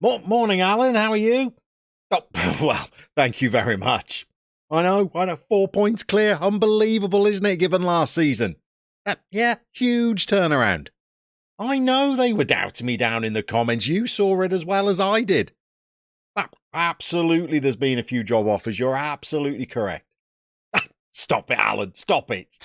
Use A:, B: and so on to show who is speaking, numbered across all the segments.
A: Morning, Alan. How are you? Oh, well, thank you very much. I know. 4 points clear. Unbelievable, isn't it, given last season? Yeah, huge turnaround. I know they were doubting me down in the comments. You saw it as well as I did. Absolutely, there's been a few job offers. You're absolutely correct. Stop it, Alan. Stop it.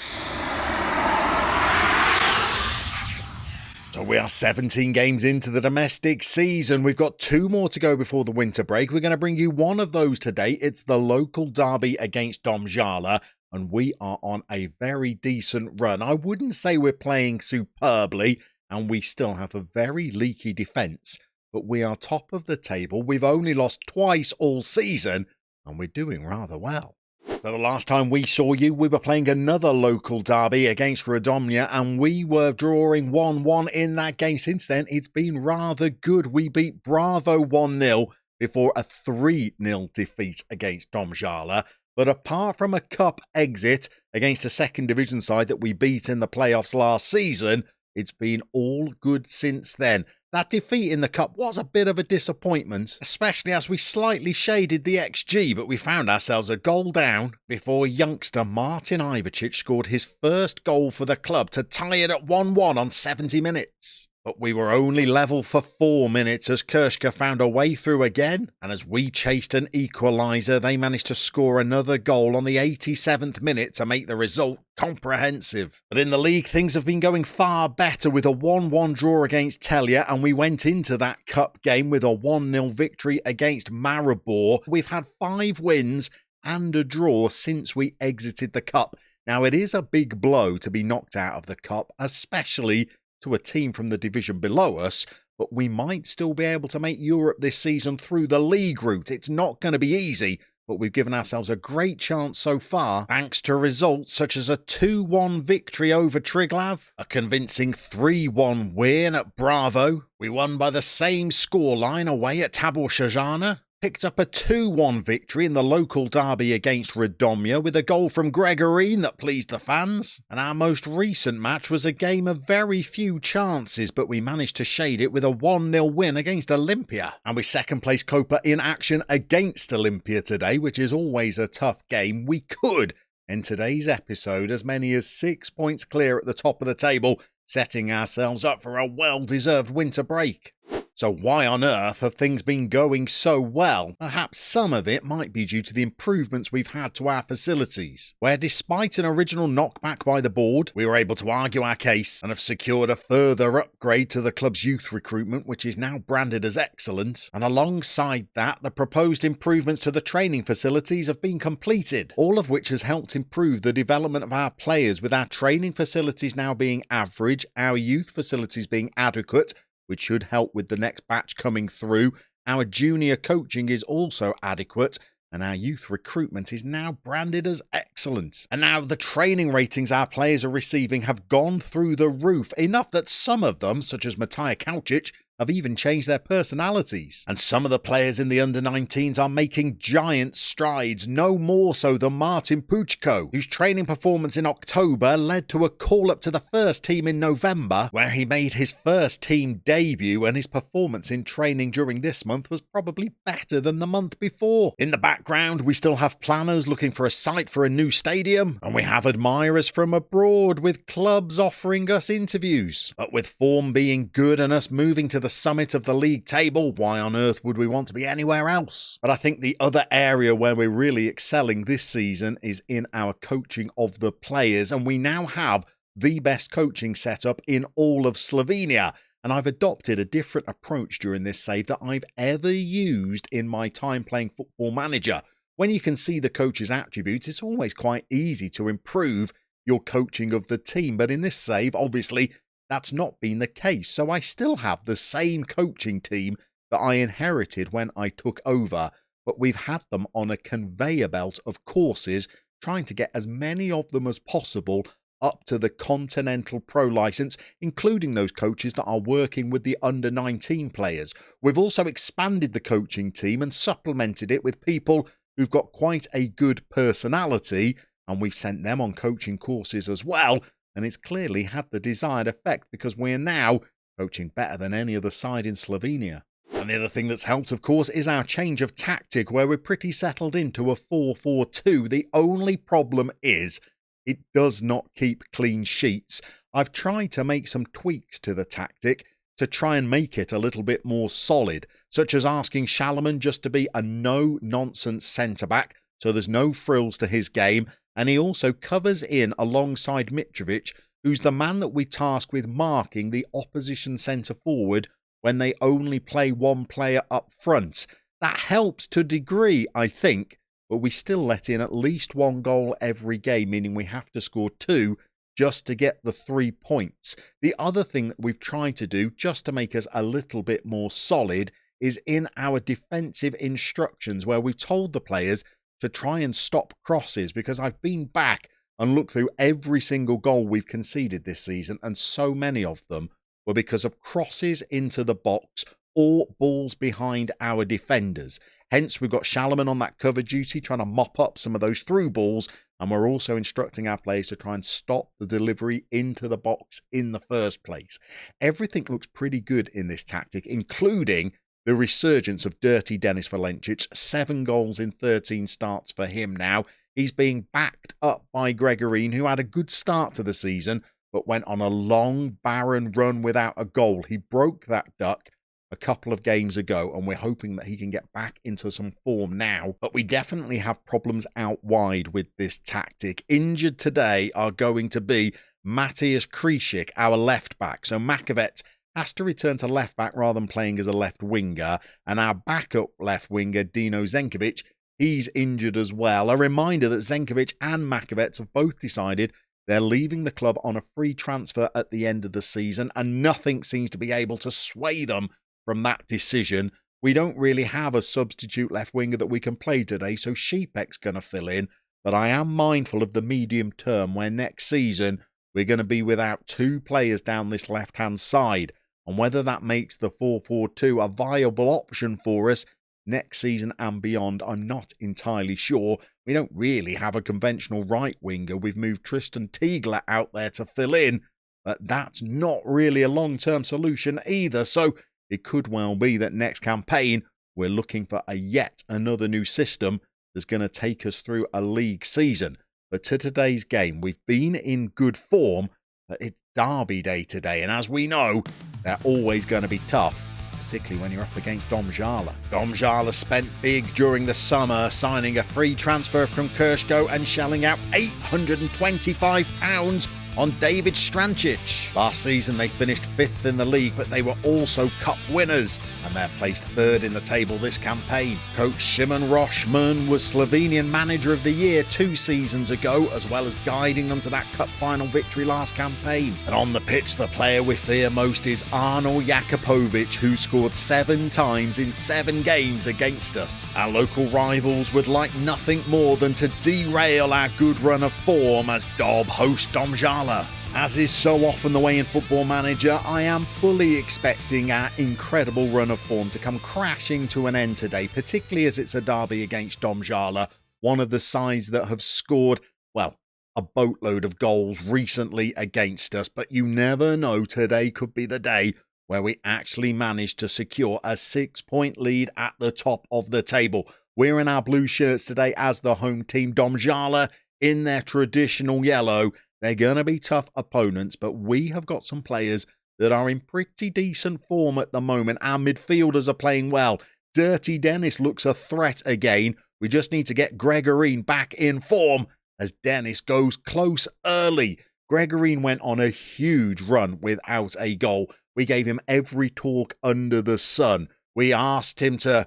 A: So we are 17 games into the domestic season. We've got 2 more to go before the winter break. We're going to bring you one of those today. It's the local derby against Dobfather, and we are on a very decent run. I wouldn't say we're playing superbly, and we still have a very leaky defence, but we are top of the table. We've only lost twice all season, and we're doing rather well. So the last time we saw you, we were playing another local derby against Radomia, and we were drawing 1-1 in that game. Since then, it's been rather good. We beat Bravo 1-0 before a 3-0 defeat against Dobfather. But apart from a cup exit against a second division side that we beat in the playoffs last season, it's been all good since then. That defeat in the cup was a bit of a disappointment, especially as we slightly shaded the XG, but we found ourselves a goal down before youngster Martin Ivacic scored his first goal for the club to tie it at 1-1 on 70 minutes. But we were only level for 4 minutes as Kirschke found a way through again, and as we chased an equaliser, they managed to score another goal on the 87th minute to make the result comprehensive. But in the league, things have been going far better with a 1-1 draw against Telia, and we went into that cup game with a 1-0 victory against Maribor. We've had 5 wins and a draw since we exited the cup. Now, it is a big blow to be knocked out of the cup, especially to a team from the division below us, but we might still be able to make Europe this season through the league route. It's not going to be easy, but we've given ourselves a great chance so far, thanks to results such as a 2-1 victory over Triglav, a convincing 3-1 win at Bravo. We won by the same scoreline away at Tabor Shajana, picked up a 2-1 victory in the local derby against Radomia with a goal from Gregorine that pleased the fans. And our most recent match was a game of very few chances, but we managed to shade it with a 1-0 win against Olympia. And with second place Copa in action against Olympia today, which is always a tough game, we could, in today's episode, as many as 6 points clear at the top of the table, setting ourselves up for a well-deserved winter break. So why on earth have things been going so well? Perhaps some of it might be due to the improvements we've had to our facilities, where despite an original knockback by the board, we were able to argue our case and have secured a further upgrade to the club's youth recruitment, which is now branded as excellent. And alongside that, the proposed improvements to the training facilities have been completed, all of which has helped improve the development of our players, with our training facilities now being average, our youth facilities being adequate, which should help with the next batch coming through. Our junior coaching is also adequate, and our youth recruitment is now branded as excellent. And now the training ratings our players are receiving have gone through the roof, enough that some of them, such as Matija Kaucic, have even changed their personalities. And some of the players in the under-19s are making giant strides, no more so than Martin Puchko, whose training performance in October led to a call-up to the first team in November, where he made his first team debut, and his performance in training during this month was probably better than the month before. In the background, we still have planners looking for a site for a new stadium, and we have admirers from abroad, with clubs offering us interviews. But with form being good and us moving to the summit of the league table, why on earth would we want to be anywhere else? But I think the other area where we're really excelling this season is in our coaching of the players, and we now have the best coaching setup in all of Slovenia. And I've adopted a different approach during this save that I've ever used in my time playing Football Manager. When you can see the coach's attributes, it's always quite easy to improve your coaching of the team. But in this save, obviously, that's not been the case, so I still have the same coaching team that I inherited when I took over, but we've had them on a conveyor belt of courses, trying to get as many of them as possible up to the Continental Pro license, including those coaches that are working with the under-19 players. We've also expanded the coaching team and supplemented it with people who've got quite a good personality, and we've sent them on coaching courses as well. And it's clearly had the desired effect, because we're now coaching better than any other side in Slovenia. And And the other thing that's helped, of course, is our change of tactic, where we're pretty settled into a 4-4-2. The only problem is it does not keep clean sheets. I've tried to make some tweaks to the tactic to try and make it a little bit more solid, such as asking Llama just to be a no-nonsense centre-back, so there's no frills to his game, and he also covers in alongside Mitrovic, who's the man that we task with marking the opposition centre-forward when they only play one player up front. That helps to a degree, I think, but we still let in at least one goal every game, meaning we have to score 2 just to get the 3 points. The other thing that we've tried to do, just to make us a little bit more solid, is in our defensive instructions, where we've told the players to try and stop crosses, because I've been back and looked through every single goal we've conceded this season, and so many of them were because of crosses into the box or balls behind our defenders. Hence, we've got Llama on that cover duty, trying to mop up some of those through balls, and we're also instructing our players to try and stop the delivery into the box in the first place. Everything looks pretty good in this tactic, including the resurgence of Dirty Dennis Valencic. 7 goals in 13 starts for him now. He's being backed up by Gregorine, who had a good start to the season, but went on a long, barren run without a goal. He broke that duck a couple of games ago, and we're hoping that he can get back into some form now. But we definitely have problems out wide with this tactic. Injured today are going to be Matthias Krishik, our left back. So Makovet has to return to left back rather than playing as a left winger. And our backup left winger, Dino Zenkovic, he's injured as well. A reminder that Zenkovic and Makovet have both decided they're leaving the club on a free transfer at the end of the season, and nothing seems to be able to sway them from that decision. We don't really have a substitute left winger that we can play today, so Sheepek's going to fill in. But I am mindful of the medium term, where next season we're going to be without 2 players down this left-hand side. And whether that makes the 4-4-2 a viable option for us next season and beyond, I'm not entirely sure. We don't really have a conventional right winger. We've moved Tristan Tiegler out there to fill in, but that's not really a long-term solution either. So it could well be that next campaign we're looking for yet another new system that's going to take us through a league season. But to today's game, we've been in good form, but it's Derby Day today, and as we know, they're always going to be tough, particularly when you're up against Domžale. Domžale spent big during the summer, signing a free transfer from Kershko and shelling out £825 on David Strancic. Last season they finished 5th in the league, but they were also cup winners, and they're placed 3rd in the table this campaign. Coach Simon Rochman was Slovenian Manager of the Year 2 seasons ago, as well as guiding them to that cup final victory last campaign. And on the pitch, the player we fear most is Arnold Jakupovic, who scored 7 times in 7 games against us. Our local rivals would like nothing more than to derail our good run of form as Dob host Domžale. As is so often the way in Football Manager, I am fully expecting our incredible run of form to come crashing to an end today, particularly as it's a derby against Domžale, one of the sides that have scored, well, a boatload of goals recently against us. But you never know, today could be the day where we actually manage to secure a 6-point lead at the top of the table. We're in our blue shirts today as the home team. Domžale in their traditional yellow. They're going to be tough opponents, but we have got some players that are in pretty decent form at the moment. Our midfielders are playing well. Dirty Dennis looks a threat again. We just need to get Gregorine back in form as Dennis goes close early. Gregorine went on a huge run without a goal. We gave him every talk under the sun. We asked him to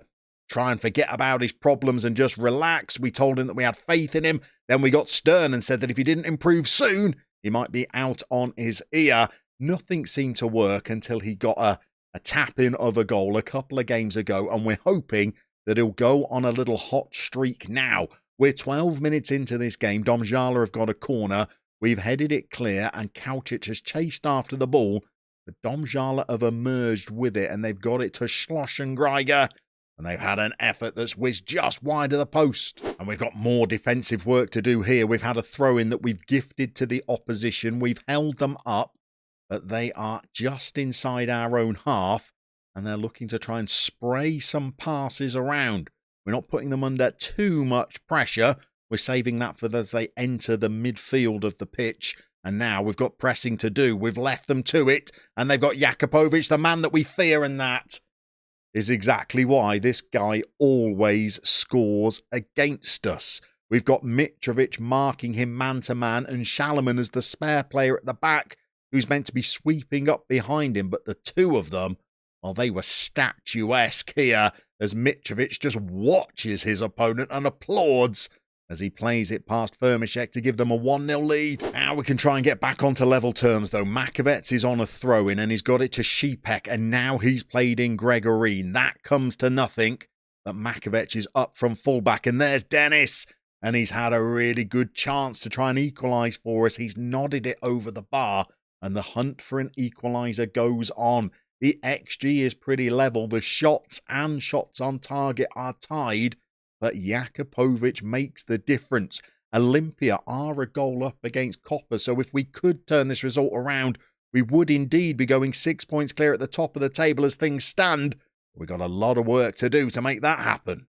A: try and forget about his problems and just relax. We told him that we had faith in him. Then we got stern and said that if he didn't improve soon, he might be out on his ear. Nothing seemed to work until he got a tap-in of a goal a couple of games ago, and we're hoping that he'll go on a little hot streak now. We're 12 minutes into this game. Domžale have got a corner. We've headed it clear, and Kaučić has chased after the ball, but Domžale have emerged with it, and they've got it to Schlossengreiger. And they've had an effort that's whizzed just wide of the post. And we've got more defensive work to do here. We've had a throw-in that we've gifted to the opposition. We've held them up, but they are just inside our own half. and they're looking to try and spray some passes around. We're not putting them under too much pressure. We're saving that for as they enter the midfield of the pitch. And now we've got pressing to do. We've left them to it. And they've got Jakupovic, the man that we fear. And that is exactly why this guy always scores against us. We've got Mitrovic marking him man-to-man and Shalaman as the spare player at the back who's meant to be sweeping up behind him. But the two of them, well, they were statuesque here as Mitrovic just watches his opponent and applauds as he plays it past Firmishek to give them a 1-0 lead. Now we can try and get back onto level terms, though. Makovets is on a throw-in, and he's got it to Šípek, and now he's played in Gregorine. That comes to nothing, but Makovets is up from fullback, and there's Dennis, and he's had a really good chance to try and equalise for us. He's nodded it over the bar, and the hunt for an equaliser goes on. The XG is pretty level. The shots and shots on target are tied, but Jakupovic makes the difference. Olympia are a goal up against Copper, so if we could turn this result around, we would indeed be going 6 points clear at the top of the table as things stand. We've got a lot of work to do to make that happen.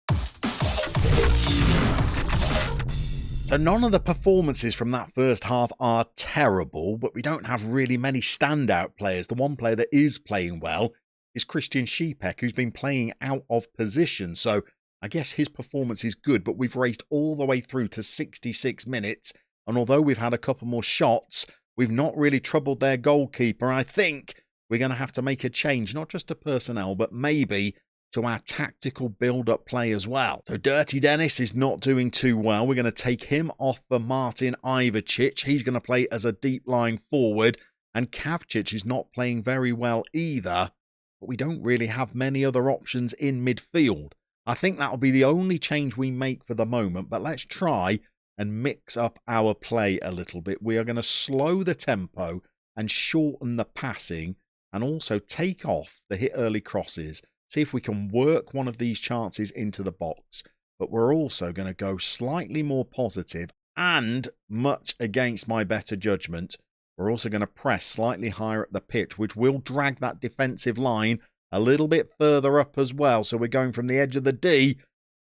A: So none of the performances from that first half are terrible, but we don't have really many standout players. The one player that is playing well is Christian Šípek, who's been playing out of position. So I guess his performance is good, but we've raced all the way through to 66 minutes. And although we've had a couple more shots, we've not really troubled their goalkeeper. I think we're going to have to make a change, not just to personnel, but maybe to our tactical build-up play as well. So Dirty Dennis is not doing too well. We're going to take him off for Martin Ivacic. He's going to play as a deep-lying forward. And Kavcic is not playing very well either. But we don't really have many other options in midfield. I think that'll be the only change we make for the moment. But let's try and mix up our play a little bit. We are going to slow the tempo and shorten the passing. And also take off the hit early crosses. See if we can work one of these chances into the box. But we're also going to go slightly more positive and, much against my better judgment, we're also going to press slightly higher at the pitch, which will drag that defensive line a little bit further up as well. So we're going from the edge of the D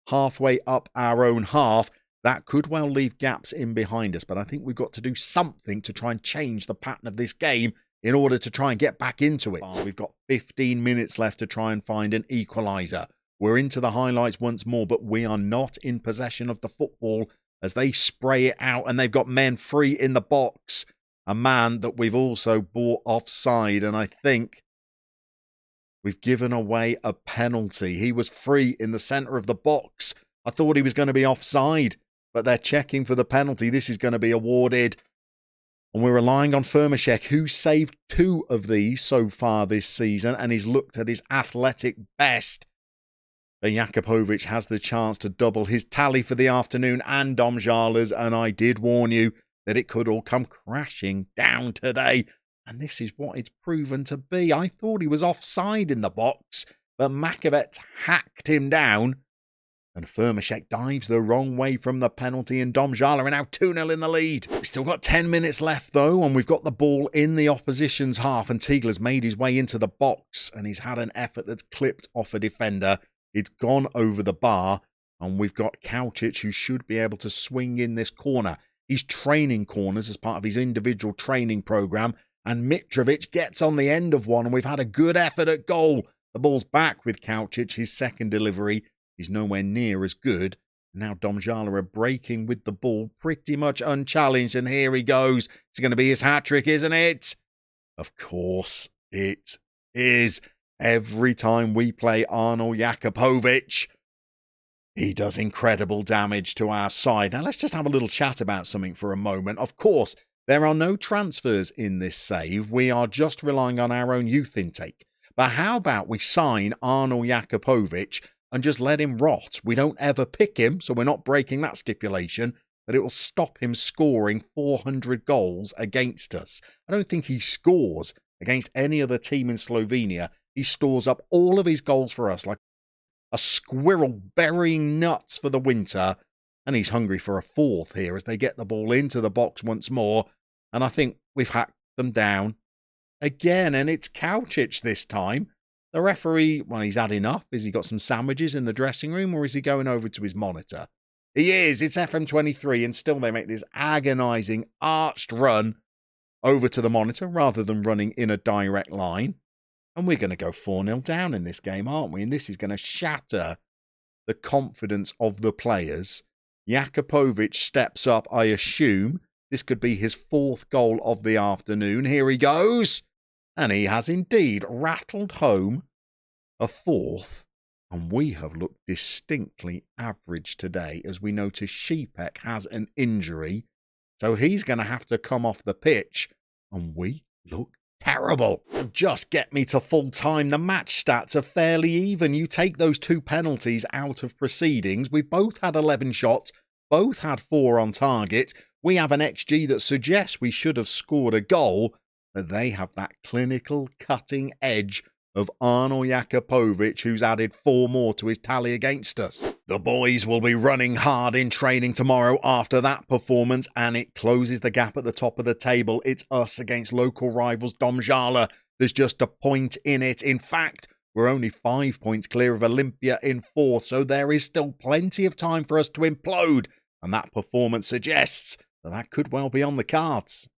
A: halfway up our own half. That could well leave gaps in behind us, but I think we've got to do something to try and change the pattern of this game in order to try and get back into it. We've got 15 minutes left to try and find an equaliser. We're into the highlights once more, but we are not in possession of the football as they spray it out, and they've got men free in the box. A man that we've also brought offside, and I think we've given away a penalty. He was free in the centre of the box. I thought he was going to be offside, but they're checking for the penalty. This is going to be awarded. And we're relying on Firmishek, who saved 2 of these so far this season and he's looked at his athletic best. But Jakupovic has the chance to double his tally for the afternoon and Domžala's, and I did warn you that it could all come crashing down today. And this is what it's proven to be. I thought he was offside in the box, but Makovets hacked him down. And Firmishek dives the wrong way from the penalty, and Domžala are now 2-0 in the lead. We've still got 10 minutes left, though, and we've got the ball in the opposition's half, and Tigler's made his way into the box, and he's had an effort that's clipped off a defender. It's gone over the bar, and we've got Kavcic, who should be able to swing in this corner. He's training corners as part of his individual training programme, and Mitrovic gets on the end of one, and we've had a good effort at goal. The ball's back with Kavcic, his second delivery. He's nowhere near as good. Now Domžala are breaking with the ball pretty much unchallenged. And here he goes. It's going to be his hat-trick, isn't it? Of course it is. Every time we play Arnold Jakupovic, he does incredible damage to our side. Now let's just have a little chat about something for a moment. Of course, there are no transfers in this save. We are just relying on our own youth intake. But how about we sign Arnold Jakupovic and just let him rot? We don't ever pick him, so we're not breaking that stipulation, but it will stop him scoring 400 goals against us. I don't think he scores against any other team in Slovenia. He stores up all of his goals for us like a squirrel burying nuts for the winter, and he's hungry for a fourth here as they get the ball into the box once more, and I think we've hacked them down again, and it's Kavcic this time. The referee, well, he's had enough. Has he got some sandwiches in the dressing room, or is he going over to his monitor? He is. It's FM23, and still they make this agonising, arched run over to the monitor rather than running in a direct line. And we're going to go 4-0 down in this game, aren't we? And this is going to shatter the confidence of the players. Jakupovic steps up, I assume. This could be his 4th goal of the afternoon. Here he goes. And he has indeed rattled home a 4th. And we have looked distinctly average today, as we notice Šípek has an injury. So he's going to have to come off the pitch. And we look terrible. Just get me to full time. The match stats are fairly even. You take those 2 penalties out of proceedings. We've both had 11 shots, both had 4 on target. We have an XG that suggests we should have scored a goal, but they have that clinical cutting edge of Arnold Jakupovic, who's added 4 more to his tally against us. The boys will be running hard in training tomorrow after that performance, and it closes the gap at the top of the table. It's us against local rivals Domžale. There's just a point in it. In fact, we're only 5 points clear of Olympia in 4th, so there is still plenty of time for us to implode, and that performance suggests that could well be on the cards.